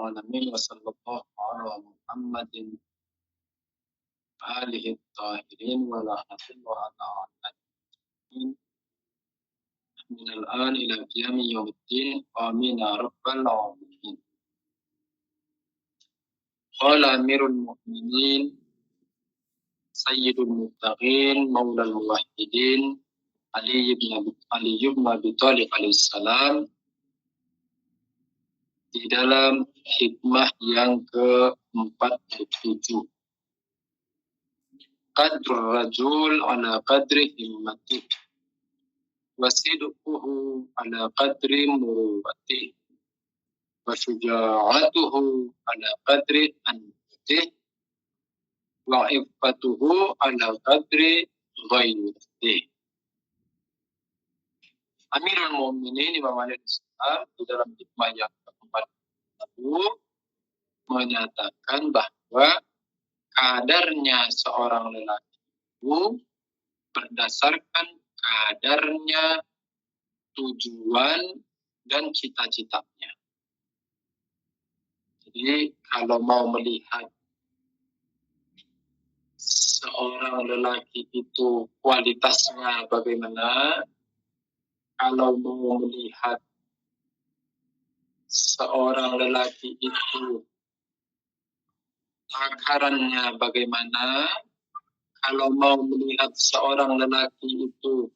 العالمين وصلى الله على محمد آله الطاهرين وعلى آله من الآن إلى قيام يوم الدين آمين يا رب العالمين. قال أمير المؤمنين سيد المتقين مولى الموحدين Ali bin Abi Thalib alaihissalam di dalam hikmah yang ke-47. Qadrul rajul ala qadri himmatih wa sidquhu ala qadri muruwatih wa syuja'atuhu ala qadri anfatih wa iffatuhu ala qadri ghairih. Amirul Mu'minin Imam Ali Islam di dalam hikmah yang ke-47 menyatakan bahwa kadarnya seorang lelaki itu berdasarkan kadarnya tujuan dan cita-citanya. Jadi kalau mau melihat seorang lelaki itu kualitasnya bagaimana, kalau mau melihat seorang lelaki itu takarannya bagaimana, kalau mau melihat seorang lelaki itu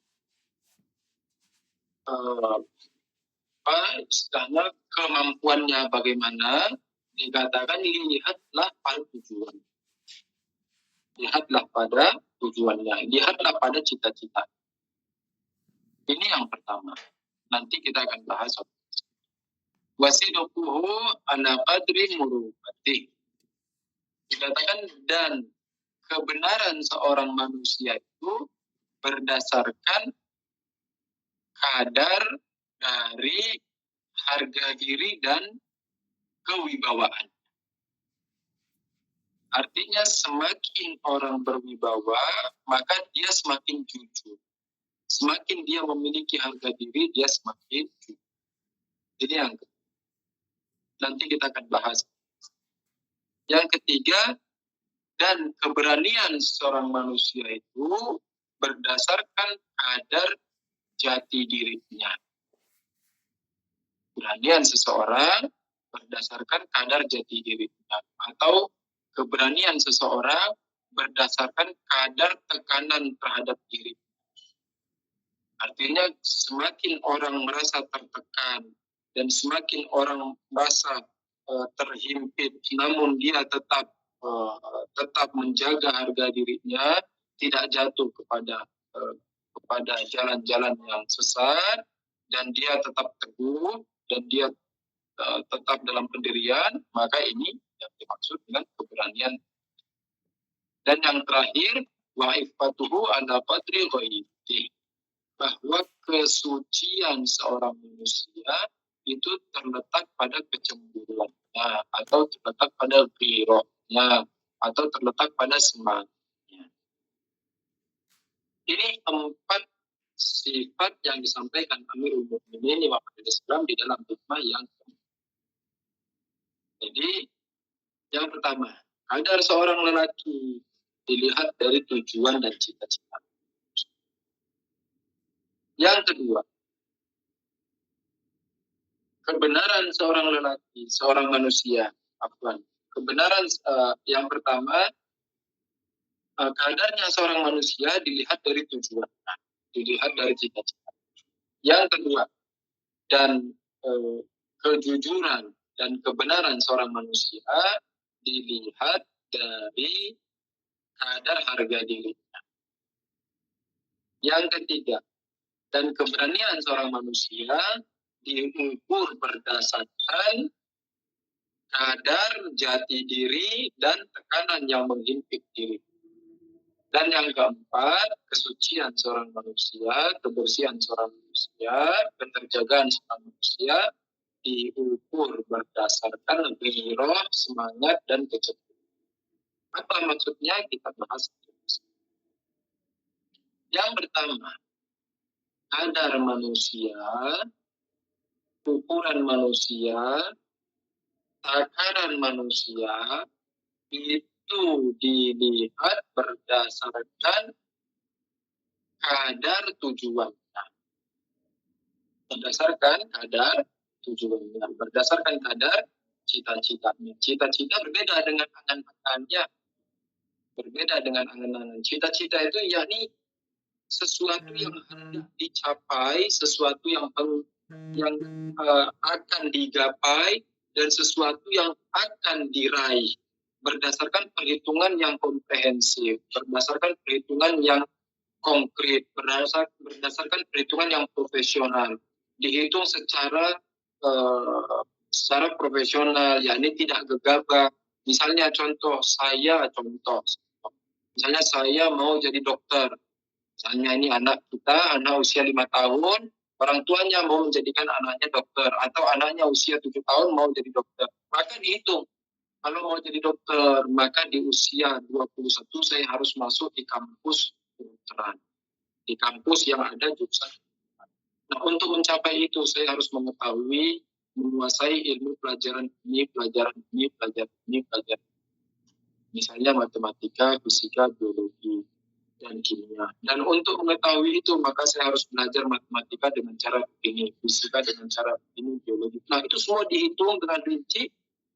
istilahnya kemampuannya bagaimana, dikatakan lihatlah pada tujuan. Lihatlah pada tujuannya, lihatlah pada cita-cita. Ini yang pertama. Nanti kita akan bahas. Wasiduquhu ala qadri murubati. Dikatakan dan kebenaran seorang manusia itu berdasarkan kadar dari harga diri dan kewibawaan. Artinya semakin orang berwibawa, maka dia semakin jujur. Semakin dia memiliki harga diri, dia semakin jujur. Jadi yang nanti kita akan bahas. Yang ketiga, dan keberanian seorang manusia itu berdasarkan kadar jati dirinya. Keberanian seseorang berdasarkan kadar jati dirinya. Atau keberanian seseorang berdasarkan kadar tekanan terhadap diri. Artinya semakin orang merasa tertekan dan semakin orang merasa terhimpit, namun dia tetap menjaga harga dirinya, tidak jatuh kepada jalan-jalan yang sesat, dan dia tetap teguh dan dia tetap dalam pendirian, maka ini yang dimaksud dengan keberanian. Dan yang terakhir, wa iffatuhu ala qadri ghairihi, bahwa kesucian seorang manusia itu terletak pada kecemburuannya, atau terletak pada ghirahnya, atau terletak pada semangatnya. Ini 4 sifat yang disampaikan Amirul Mukminin Imam Ali Islam di dalam hikmah yang jadi yang pertama, kadar seorang lelaki dilihat dari tujuan dan cita-cita. Yang kedua, kebenaran seorang lelaki, seorang manusia. Kebenaran yang pertama, kadarnya seorang manusia dilihat dari tujuan, dilihat dari cita-cita. Yang kedua, dan kejujuran dan kebenaran seorang manusia dilihat dari kadar harga dirinya. Yang ketiga, dan keberanian seorang manusia diukur berdasarkan kadar jati diri dan tekanan yang menghimpit diri. Dan yang keempat, kesucian seorang manusia, kebersihan seorang manusia, keterjagaan seorang manusia diukur berdasarkan ghirah, semangat, dan kecemburuan. Apa maksudnya? Kita bahas. Yang pertama, kadar manusia, ukuran manusia takaran manusia itu dilihat berdasarkan kadar tujuannya. Berdasarkan kadar tujuannya. Berdasarkan kadar cita-citanya. Cita-cita berbeda dengan angan-angannya. Berbeda dengan angan-angan. Cita-cita itu yakni sesuatu yang hendak dicapai, sesuatu yang akan digapai, dan sesuatu yang akan diraih berdasarkan perhitungan yang komprehensif, berdasarkan perhitungan yang konkret, berdasarkan perhitungan yang profesional, dihitung secara profesional, yakni tidak gegabah. Misalnya misalnya saya mau jadi dokter. Misalnya ini anak usia 5 tahun, orang tuanya mau menjadikan anaknya dokter, atau anaknya usia 7 tahun mau jadi dokter. Maka dihitung, kalau mau jadi dokter, maka di usia 21 saya harus masuk di kampus kedokteran. Di kampus yang ada jurusan. Nah, untuk mencapai itu, saya harus mengetahui, menguasai ilmu pelajaran ini. Misalnya matematika, fisika, biologi, dan kimia. Dan untuk mengetahui itu, maka saya harus belajar matematika dengan cara begini, fisika dengan cara begini, biologi. Nah, itu semua dihitung dengan rinci,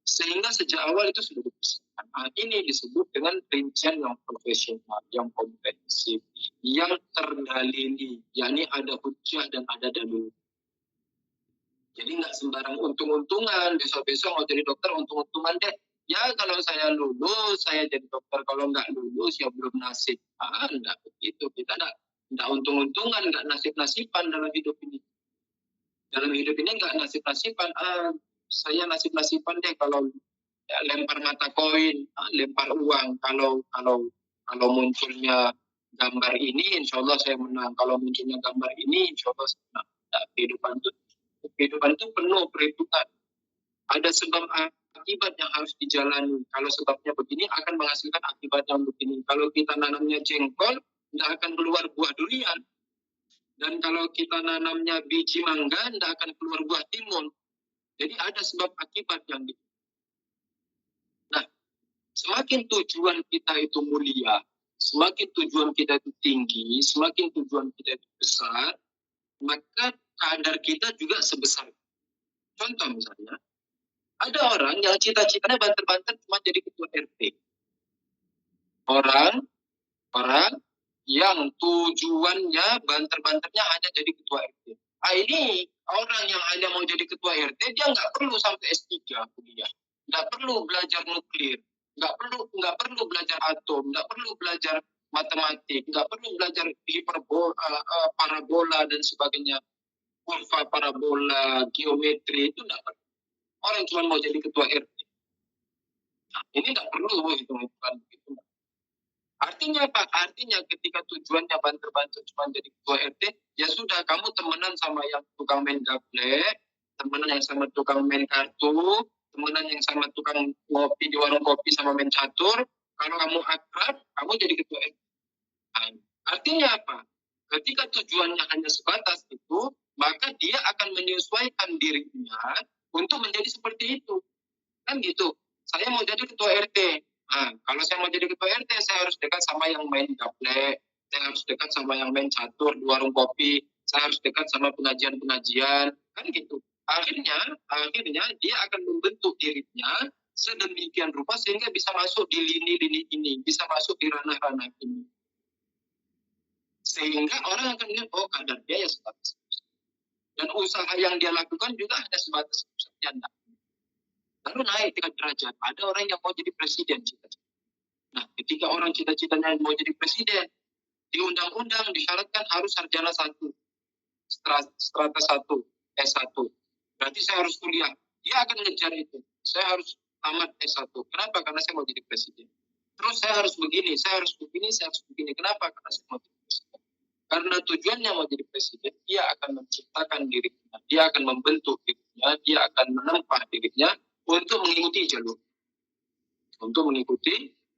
sehingga sejak awal itu sudah dipersiapkan. Nah, ini disebut dengan rincian yang profesional, yang komprehensif, yang terdalili, yakni ada hujjah dan ada dalil. Jadi nggak sembarang untung-untungan, besok-besok mau jadi dokter untung-untungan deh. Ya kalau saya lulus, saya jadi dokter. Kalau nggak lulus, ya belum nasib. Enggak begitu. Kita nggak untung-untungan, nggak nasib-nasiban dalam hidup ini. Dalam hidup ini nggak nasib-nasiban. Saya nasib-nasiban deh kalau ya, lempar mata koin, lempar uang. Kalau munculnya gambar ini, insya Allah saya menang. Kalau munculnya gambar ini, insya Allah saya menang. Nah, kehidupan itu penuh perhitungan. Ada sebab akibat yang harus dijalani. Kalau sebabnya begini akan menghasilkan akibat yang begini. Kalau kita nanamnya jengkol, tidak akan keluar buah durian. Dan kalau kita nanamnya biji mangga, tidak akan keluar buah timun. Jadi ada sebab akibat yang Nah, semakin tujuan kita itu mulia, semakin tujuan kita itu tinggi, semakin tujuan kita itu besar, maka kadar kita juga sebesar. Contoh misalnya, ada orang yang cita-citanya banter-banter cuma jadi ketua RT. Orang yang tujuannya banter-banternya hanya jadi ketua RT. Ini orang yang hanya mau jadi ketua RT, dia nggak perlu sampai S3 kuliah. Nggak perlu belajar nuklir. Nggak perlu belajar atom. Nggak perlu belajar matematik. Nggak perlu belajar parabola dan sebagainya. Kurva parabola, geometri, itu nggak perlu. Orang cuma mau jadi ketua RT. Nah, ini nggak perlu hitung-hitungan begitu. Artinya apa? Artinya ketika tujuannya banter-banter cuma jadi ketua RT, ya sudah, kamu temenan sama yang tukang main gaplek, temenan yang sama tukang main kartu, temenan yang sama tukang ngopi di warung kopi sama main catur. Kalau kamu akrab, kamu jadi ketua RT. Nah, artinya apa? Ketika tujuannya hanya sebatas itu, maka dia akan menyesuaikan dirinya untuk menjadi seperti itu. Kan gitu. Saya mau jadi ketua RT. Nah, kalau saya mau jadi ketua RT, saya harus dekat sama yang main gaplek, saya harus dekat sama yang main catur di warung kopi, saya harus dekat sama pengajian-pengajian, kan gitu. Akhirnya dia akan membentuk dirinya sedemikian rupa sehingga bisa masuk di lini-lini ini, bisa masuk di ranah-ranah ini. Sehingga orang akan lihat, oh kadar dia ya sebatas. Dan usaha yang dia lakukan juga hanya sebatas saja. Lalu naik tingkat derajat. Ada orang yang mau jadi presiden. Nah, ketika orang cita-citanya mau jadi presiden, di undang-undang disyaratkan harus sarjana 1, strata 1, S1. Berarti saya harus kuliah. Dia akan ngejar itu. Saya harus tamat S1. Kenapa? Karena saya mau jadi presiden. Terus saya harus begini, saya harus begini, saya harus begini. Kenapa? Karena saya mau jadi presiden. Karena tujuannya mau jadi presiden, dia akan menciptakan dirinya, dia akan membentuk dirinya, dia akan menempa dirinya untuk mengikuti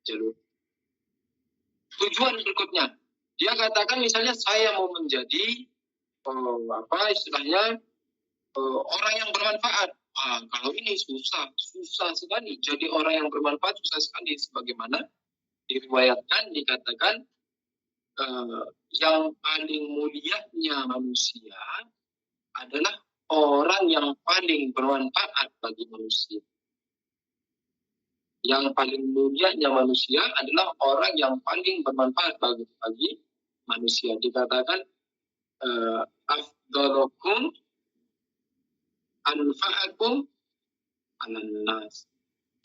jalur. Tujuan berikutnya, dia katakan misalnya saya mau menjadi orang yang bermanfaat. Kalau ini susah sekali. Jadi orang yang bermanfaat susah sekali. Sebagaimana diriwayatkan, dikatakan yang paling mulianya manusia adalah orang yang paling bermanfaat bagi manusia. Yang paling mulianya manusia adalah orang yang paling bermanfaat bagi manusia. Dikatakan afdalukum anfa'akum alan nas.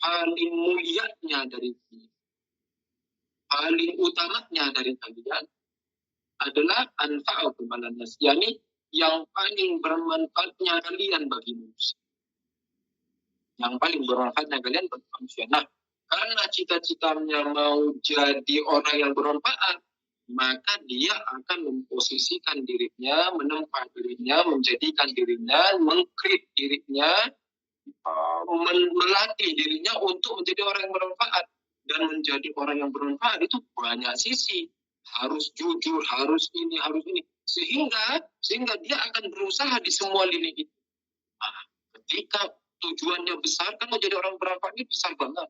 Paling mulianya dari kalian, paling utamanya dari kalian adalah anfa'akum alan nas, yakni yang paling bermanfaatnya kalian bagi manusia. Yang paling bermanfaatnya kalian bagi manusia. Nah, karena cita-citanya mau jadi orang yang bermanfaat, maka dia akan memposisikan dirinya, menempa dirinya, menjadikan dirinya, mengkrit dirinya, melatih dirinya untuk menjadi orang yang bermanfaat. Dan menjadi orang yang bermanfaat itu banyak sisi. Harus jujur, harus ini, harus ini. Sehingga dia akan berusaha di semua lini itu. Nah, ketika tujuannya besar, kan mau jadi orang bermanfaat ini besar banget.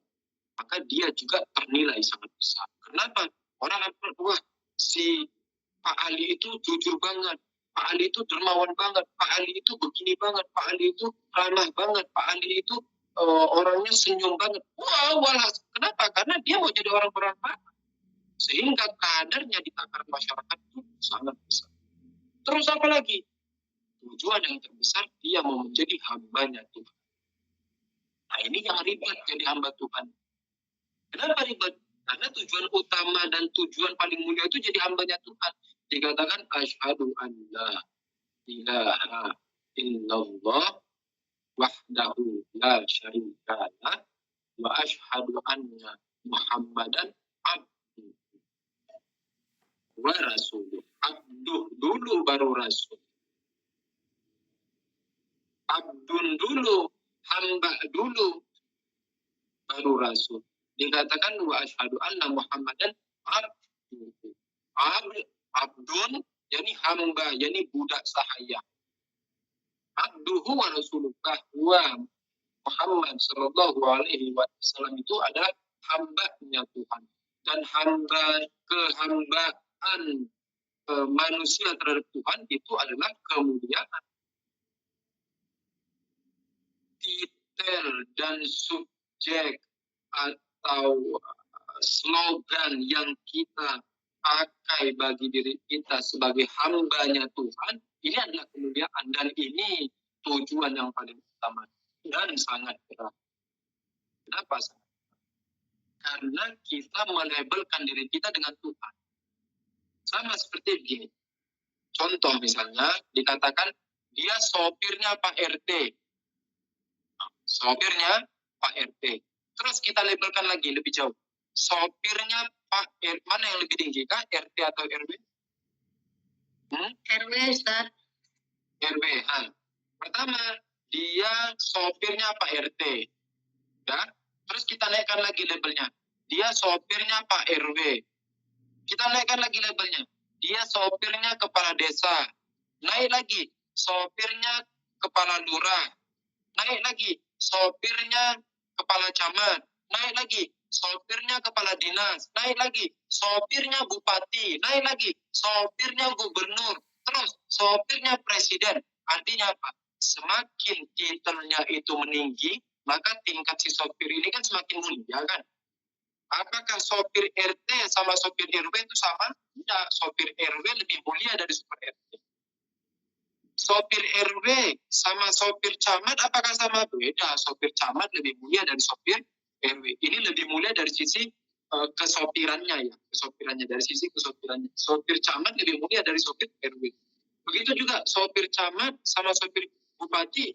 Maka dia juga ternilai sangat besar. Kenapa? Orang akan wah, si Pak Ali itu jujur banget, Pak Ali itu dermawan banget, Pak Ali itu begini banget, Pak Ali itu ramah banget, Pak Ali itu orangnya senyum banget. Walah, kenapa? Karena dia mau jadi orang bermanfaat. Sehingga kadarnya di takaran masyarakat itu sangat besar. Terus apa lagi? Tujuan yang terbesar, dia mau menjadi hambanya Tuhan. Nah, ini yang ribet jadi hamba Tuhan. Kenapa ribet? Karena tujuan utama dan tujuan paling mulia itu jadi hambanya Tuhan. Dikatakan asyhadu an la ilaha illallah wahdahu la syarika lah wa asyhadu anna Muhammadan abduhu wa rasuluh. Abduh dulu baru rasul. Abdun dulu, hamba dulu baru rasul. Dikatakan wa asyhadu anna Muhammadan abduhu. Abdun, yakni hamba, yakni budak sahaya. Abduhu wa rasulullah wa Muhammad sallallahu alaihi wasallam itu adalah hambanya Tuhan. Dan kehambaan manusia terhadap Tuhan itu adalah kemuliaan. Titel dan subjek atau slogan yang kita pakai bagi diri kita sebagai hambanya Tuhan, ini adalah kemuliaan. Dan ini tujuan yang paling utama dan sangat berat. Kenapa sangat berat? Karena kita melabelkan diri kita dengan Tuhan. Sama seperti begini. Contoh misalnya, dikatakan dia sopirnya Pak RT. Sopirnya Pak RT. Terus kita labelkan lagi lebih jauh. Sopirnya Pak RT, mana yang lebih tinggi kah? RT atau RW? RW, Ustaz. RW. Pertama, dia sopirnya Pak RT. Ya. Terus kita naikkan lagi labelnya. Dia sopirnya Pak RW. Kita naikkan lagi labelnya. Dia sopirnya kepala desa. Naik lagi. Sopirnya kepala lurah. Naik lagi. Sopirnya kepala camat. Naik lagi. Sopirnya kepala dinas. Naik lagi. Sopirnya bupati. Naik lagi. Sopirnya gubernur. Terus sopirnya presiden. Artinya apa? Semakin titelnya itu meninggi, maka tingkat si sopir ini kan semakin mulia kan? Apakah sopir RT sama sopir RW itu sama? Tidak, sopir RW lebih mulia dari sopir RT. Sopir RW sama sopir camat apakah sama? Beda, sopir camat lebih mulia dari sopir RW. Ini lebih mulia dari sisi kesopirannya ya, kesopirannya dari sisi kesopirannya. Sopir camat lebih mulia dari sopir RW. Begitu juga sopir camat sama sopir bupati,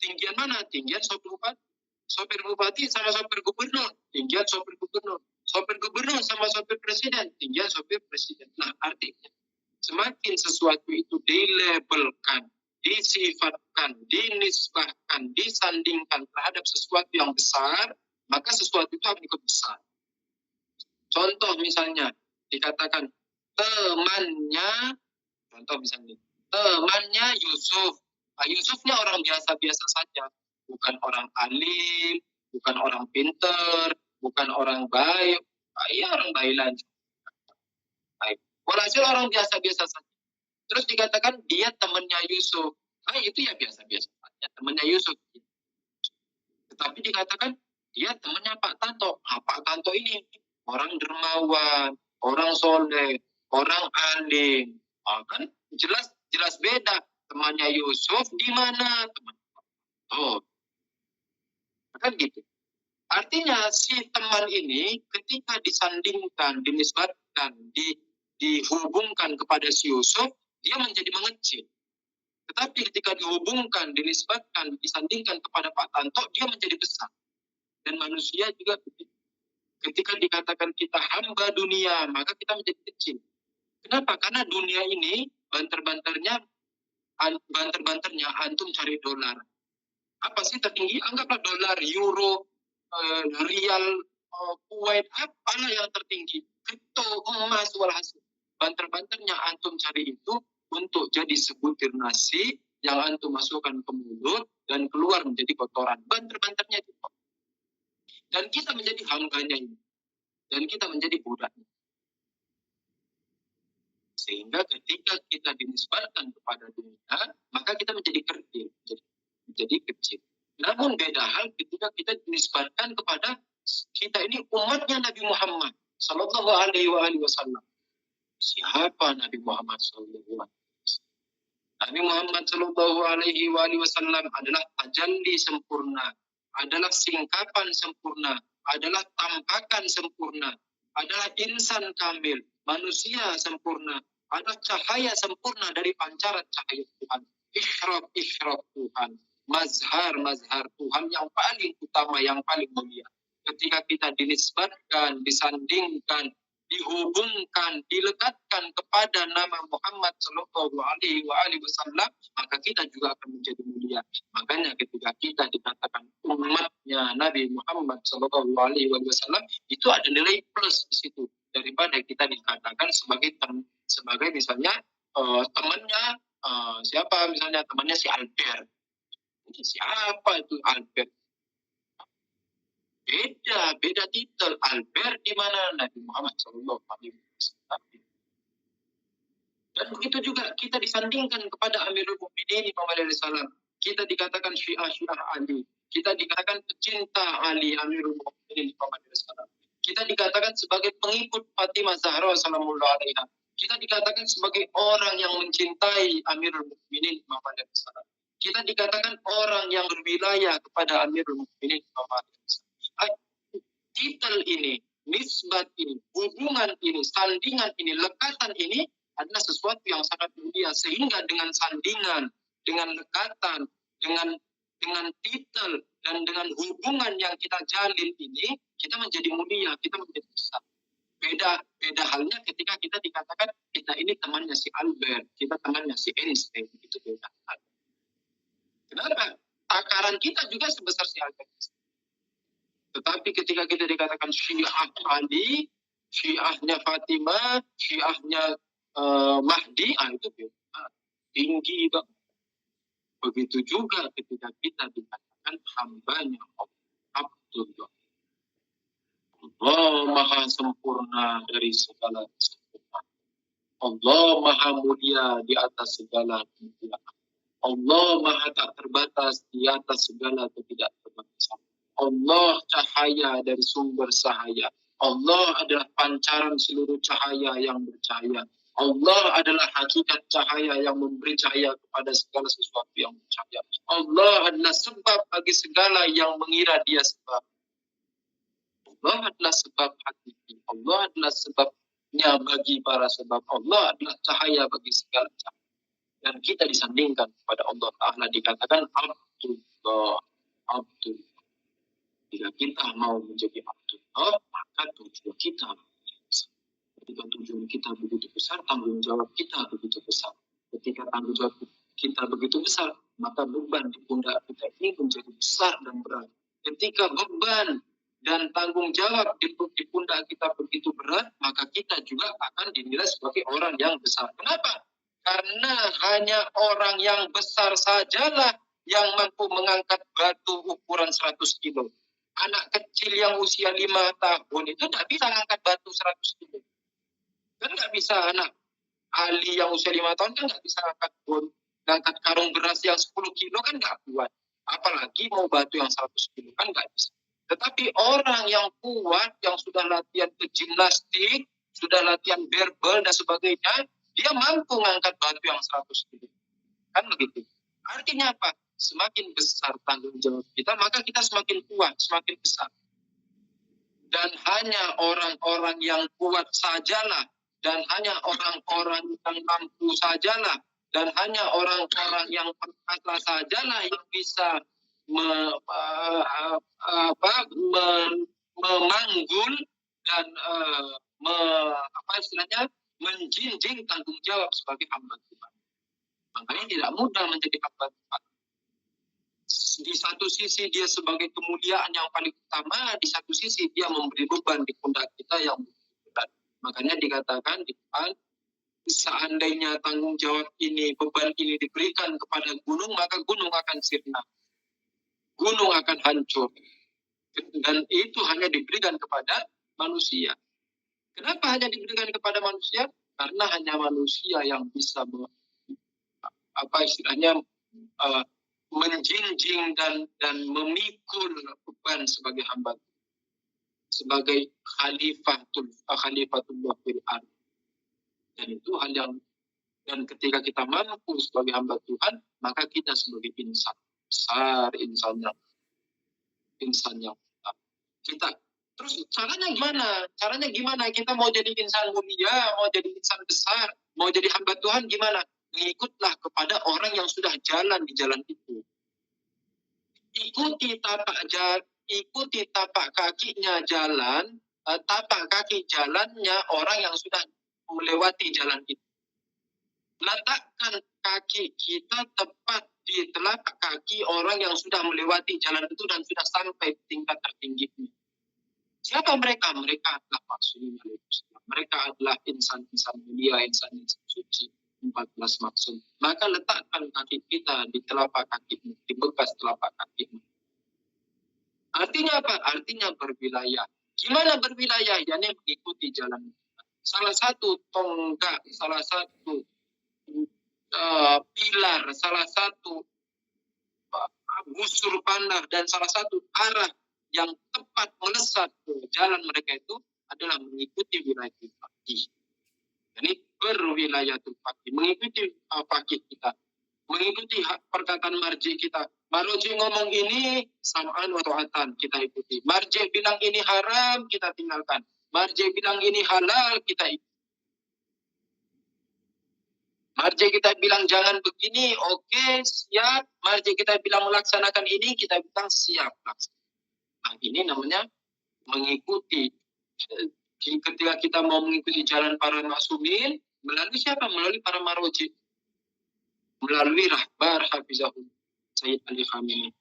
tinggian mana? Tinggian sopir bupati. Sopir bupati sama sopir gubernur, tinggian sopir gubernur. Sopir gubernur sama sopir presiden, tinggian sopir presiden. Nah, artinya semakin sesuatu itu dilabelkan, disifatkan, dinisbahkan, disandingkan terhadap sesuatu yang besar, maka sesuatu itu akan ikut besar. Contoh misalnya, dikatakan temannya, contoh misalnya, temannya Yusuf. Yusufnya orang biasa-biasa saja. bukan orang alim, bukan orang pinter, bukan orang baik. Ya orang baik. Walhasil orang biasa-biasa saja. Terus dikatakan dia temannya Yusuf. Itu ya biasa-biasa saja, temannya Yusuf. Tetapi dikatakan dia temannya Pak Tanto. Pak Tanto ini orang dermawan, orang soleh, orang alim. Kan jelas beda. Temannya Yusuf di mana? Teman kan gitu. Artinya si teman ini ketika disandingkan, dinisbatkan, dihubungkan kepada si Yusuf, dia menjadi mengecil. Tetapi ketika dihubungkan, dinisbatkan, disandingkan kepada Pak Tanto, dia menjadi besar. Dan manusia juga ketika dikatakan kita hamba dunia, maka kita menjadi kecil. Kenapa? Karena dunia ini banter-banternya antum cari dolar. Apa sih tertinggi? Anggaplah dolar, euro, rial, Kuwait, apalah yang tertinggi. Kripto, emas, walhasil. Banter-banternya antum cari itu untuk jadi sebutir nasi yang antum masukkan ke mulut dan keluar menjadi kotoran. Banter-banternya itu. Dan kita menjadi hambanya ini. Dan kita menjadi budaknya. Sehingga ketika kita dinisbatkan kepada dunia, maka kita menjadi kerdil, menjadi kecil. Namun beda hal ketika kita dinisbatkan kepada kita ini umatnya Nabi Muhammad Sallallahu Alaihi Wasallam. Siapa Nabi Muhammad Sallallahu Alaihi Wasallam? Nabi Muhammad Sallallahu Alaihi Wasallam adalah tajalli sempurna, adalah singkapan sempurna, adalah tampakan sempurna, adalah insan kamil, manusia sempurna, adalah cahaya sempurna dari pancaran cahaya Tuhan. Isyraq Tuhan. Mazhar Tuhan yang paling utama, yang paling mulia. Ketika kita dinisbatkan, disandingkan, dihubungkan, dilekatkan kepada nama Muhammad Sallallahu Alaihi Wasallam, maka kita juga akan menjadi mulia. Makanya ketika kita dikatakan umatnya Nabi Muhammad Sallallahu Alaihi Wasallam, itu ada nilai plus di situ daripada kita dikatakan sebagai misalnya temannya siapa, misalnya temannya si Albert. Siapa itu Albert? Beda titel. Albert di mana? Nabi Muhammad Sallallahu Alaihi Wasallam. Dan begitu juga kita disandingkan kepada Amirul Mukminin Imam Ali Salam. Kita dikatakan Syiah Ali. Kita dikatakan pecinta Ali Amirul Mukminin Imam Ali Salam. Kita dikatakan sebagai pengikut Fatimah Zahra Salamullah Alaiha. Kita dikatakan sebagai orang yang mencintai Amirul Mukminin Imam Ali Salam. Kita dikatakan orang yang berwilayah kepada Amirul Mukminin Imam Ali Salam. Titel ini, nisbat ini, hubungan ini, sandingan ini, lekatan ini adalah sesuatu yang sangat mulia. Sehingga dengan sandingan, dengan lekatan, dengan titel, dan dengan hubungan yang kita jalin ini, kita menjadi mulia, kita menjadi besar. Beda halnya ketika kita dikatakan kita ini temannya si Albert, kita temannya si Einstein, itu beda. Kenapa? Takaran kita juga sebesar si Albert. Tetapi ketika kita dikatakan Syiah Ali, Syiahnya Fatimah, Syiahnya Mahdi, itu tinggi banget. Begitu juga ketika kita dikatakan hambanya Abdullah. Allah maha sempurna dari segala kesempurnaan. Allah maha mulia di atas segala kemuliaan. Allah maha tak terbatas di atas segala ketidakterbatasan. Allah cahaya dari sumber cahaya. Allah adalah pancaran seluruh cahaya yang bercahaya. Allah adalah hakikat cahaya yang memberi cahaya kepada segala sesuatu yang bercahaya. Allah adalah sebab bagi segala yang mengira dia sebab. Allah adalah sebab hakiki. Allah adalah sebabnya bagi para sebab. Allah adalah cahaya bagi segala cahaya. Dan kita disandingkan kepada Allah Ta'ala dikatakan Abdullah. Jika kita mau menjadi Abdullah, maka tujuan kita ketika tujuan kita begitu besar, tanggung jawab kita begitu besar. Ketika tanggung jawab kita begitu besar, maka beban di pundak kita ini menjadi besar dan berat. Ketika beban dan tanggung jawab di pundak kita begitu berat, maka kita juga akan dinilai sebagai orang yang besar. Kenapa? Karena hanya orang yang besar sajalah yang mampu mengangkat batu ukuran 100 kilo. Anak kecil yang usia 5 tahun itu tidak bisa mengangkat batu 100 kilo. Kan nggak bisa anak ahli yang usia 5 tahun kan nggak bisa angkat karung beras yang 10 kilo kan nggak kuat. Apalagi mau batu yang 100 kilo kan nggak bisa. Tetapi orang yang kuat, yang sudah latihan ke gimnastik, sudah latihan barbel dan sebagainya, dia mampu mengangkat batu yang 100 kilo. Kan begitu. Artinya apa? Semakin besar tanggung jawab kita, maka kita semakin kuat, semakin besar. Dan hanya orang-orang yang kuat sajalah, dan hanya orang-orang yang mampu sajalah, dan hanya orang-orang yang perkasa sajalah yang bisa memanggul dan menjinjing tanggung jawab sebagai hamba Tuhan. Makanya tidak mudah menjadi hamba Tuhan. Di satu sisi dia sebagai kemuliaan yang paling utama, di satu sisi dia memberi beban di pundak kita yang berat. Makanya dikatakan di depan, seandainya tanggung jawab ini, beban ini diberikan kepada gunung, maka gunung akan sirna. Gunung akan hancur. Dan itu hanya diberikan kepada manusia. Kenapa hanya diberikan kepada manusia? Karena hanya manusia yang bisa menjinjing dan memikul beban sebagai hamba, sebagai khalifatullah fil ardh. Dan itu hal yang, dan ketika kita mampu sebagai hamba Tuhan, maka kita sebagai insan besar, insan yang kita. Terus caranya gimana kita mau jadi insan mulia, mau jadi insan besar, mau jadi hamba Tuhan, gimana? Mengikutlah kepada orang yang sudah jalan di jalan itu. Ikuti tapak kakinya jalan, tapak kaki jalannya orang yang sudah melewati jalan itu. Letakkan kaki kita tepat di telapak kaki orang yang sudah melewati jalan itu dan sudah sampai tingkat tertingginya. Siapa mereka? Mereka adalah maksum. Mereka adalah insan-insan mulia, insan-insan suci. 14 maksum. Maka letakkan kaki kita di telapak kakimu, di bekas telapak kakimu. Artinya apa? Artinya berwilayah. Gimana berwilayah? Yani mengikuti jalan. Salah satu tonggak, salah satu pilar, salah satu busur panah, dan salah satu arah yang tepat melesat ke jalan mereka itu adalah mengikuti wilayah faqih. Jadi berwilayatul faqih, mengikuti faqih kita, mengikuti perkataan marji kita. Marji ngomong ini sam'an wa ta'atan, kita ikuti. Marji bilang ini haram, kita tinggalkan. Marji bilang ini halal, kita ikuti. Marji kita bilang jangan begini, oke, siap. Marji kita bilang melaksanakan ini, kita bilang siap. Nah, ini namanya mengikuti. Ketika kita mau mengikuti jalan para maksumin, melalui siapa? Melalui para maroji. Melalui rahbar hafizahum Sayyid Ali Khamenei.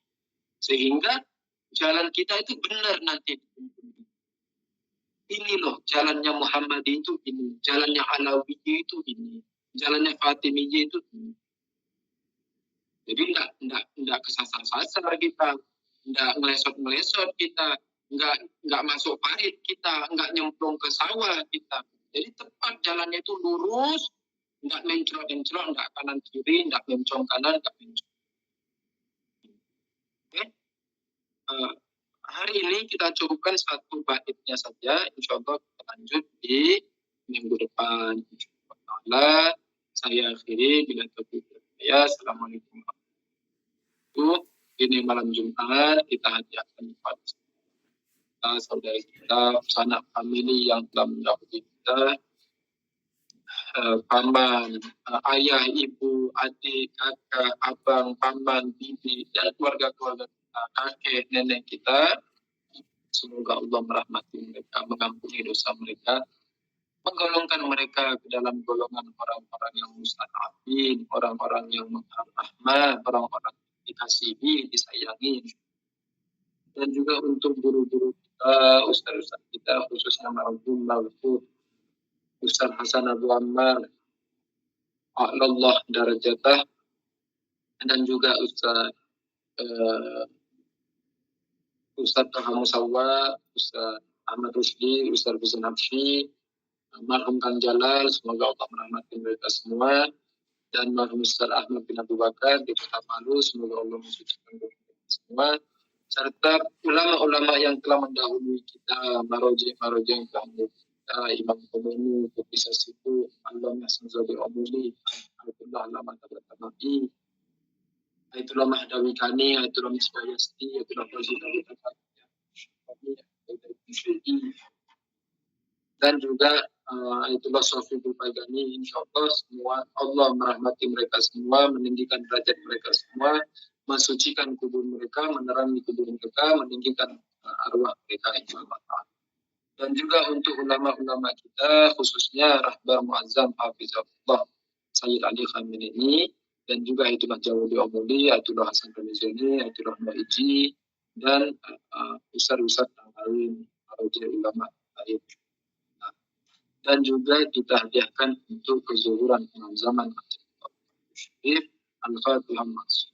Sehingga jalan kita itu benar nanti. Ini loh, jalannya Muhammadi itu ini. Jalannya Alawi itu ini. Jalannya Fatimiyya itu ini. Jadi enggak kesasar-sasar kita. Enggak melesot-melesot kita. Enggak masuk parit kita. Enggak nyemplung ke sawah kita. Jadi tepat jalannya itu lurus. Enggak menclok-menclok, enggak kanan kiri, enggak mencong kanan, enggak mencong. Okay. Hari ini kita cukupkan satu baitnya saja. Insya Allah kita lanjut di minggu depan. Insyaallah. Saya akhiri bila taufiq saya. Assalamualaikum warahmatullahi wabarakatuh. Ini malam Jumat kita hadiahkan kepada saudara kita, sanak famili yang telah mendahului kita, paman, ayah, ibu, adik, kakak, abang, paman, bibi, dan keluarga-keluarga kita, kakek, nenek kita. Semoga Allah merahmati mereka, mengampuni dosa mereka, menggolongkan mereka ke dalam golongan orang-orang yang mustadafin, orang-orang yang mengharap rahmat, orang-orang yang dikasihi, disayangi. Dan juga untuk guru-guru kita, ustaz-ustaz kita, khususnya marhum Mawfud, Ustaz Hasan Abu Ammar, a'lallah darajatah, dan juga Ustaz Ustadz Taha Musawa, Ustadz Ahmad Rusdi, Ustadz Hussein Hafsi, marhum Kang Jalal, semoga Allah merahmati mereka semua, dan marhum Ustadz Ahmad bin Abu Bakar di Kota Palu, semoga Allah mensucikan mereka semua, serta ulama-ulama yang telah mendahului kita, maroji yang telah kita, Imam Khomeini, Profesor Situ, Allamah Samzadi Omuli, Ayatullah Alama Tabatabai, Ayatullah Mahdawi Kani, Ayatullah Misbah Yasti, Ayatullah Fazil Abi dan juga Ayatullah Sofiqul Bagani. Insya Allah semua Allah merahmati mereka semua, meninggikan derajat mereka semua, mensucikan kubur mereka, menerangi kubur mereka, meninggikan arwah mereka insya Allah. Dan juga untuk ulama-ulama kita, khususnya Rahbar Muazzam Hafizahullah Sayyid Ali Khamenei, dan juga Ayatullah Jawadi Omuli, Ayatullah Hasan Ramizani, Ayatullah Maiji, dan ustaz-ustaz yang lain, para ulama lain. Dan juga kita hadiahkan untuk kezuhuran imam zaman Al-Fatihah Mas.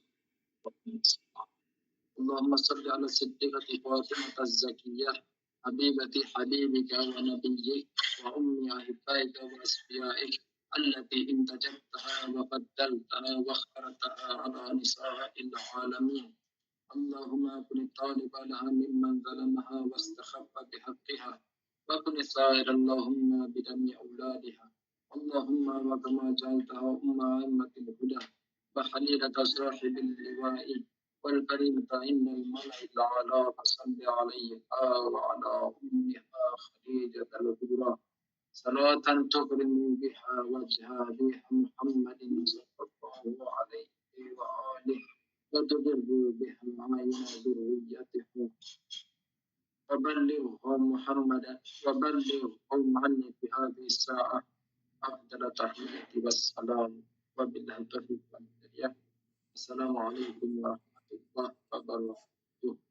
اللهم صل على الصديقة فاطمة الزكية حبيبة حبيبك ونبيك وأم أحبائك وأصفيائك التي انتجبتها وفضلتها واخترتها على نساء العالمين. اللهم كن الطالب لها ممن ظلمها واستخف بحقها، وكن السائر اللهم بدم أولادها. اللهم وكما جعلتها أئمة الهدى وخليلة صاحب اللواء والكريمة عند الملأ الأعلى، فصل عليها وعلى أمها خديجة الكبرى صلاة تكرم بها وجه أبيها محمد صلى الله عليه وآله وتضر بها عين ذريته، وبلغهم محمدا وبلغهم عني في هذه الساعة أفضل تحية والسلام، وبالله التوفيق والهداية. السلام عليكم ورحمة الله وبركاته.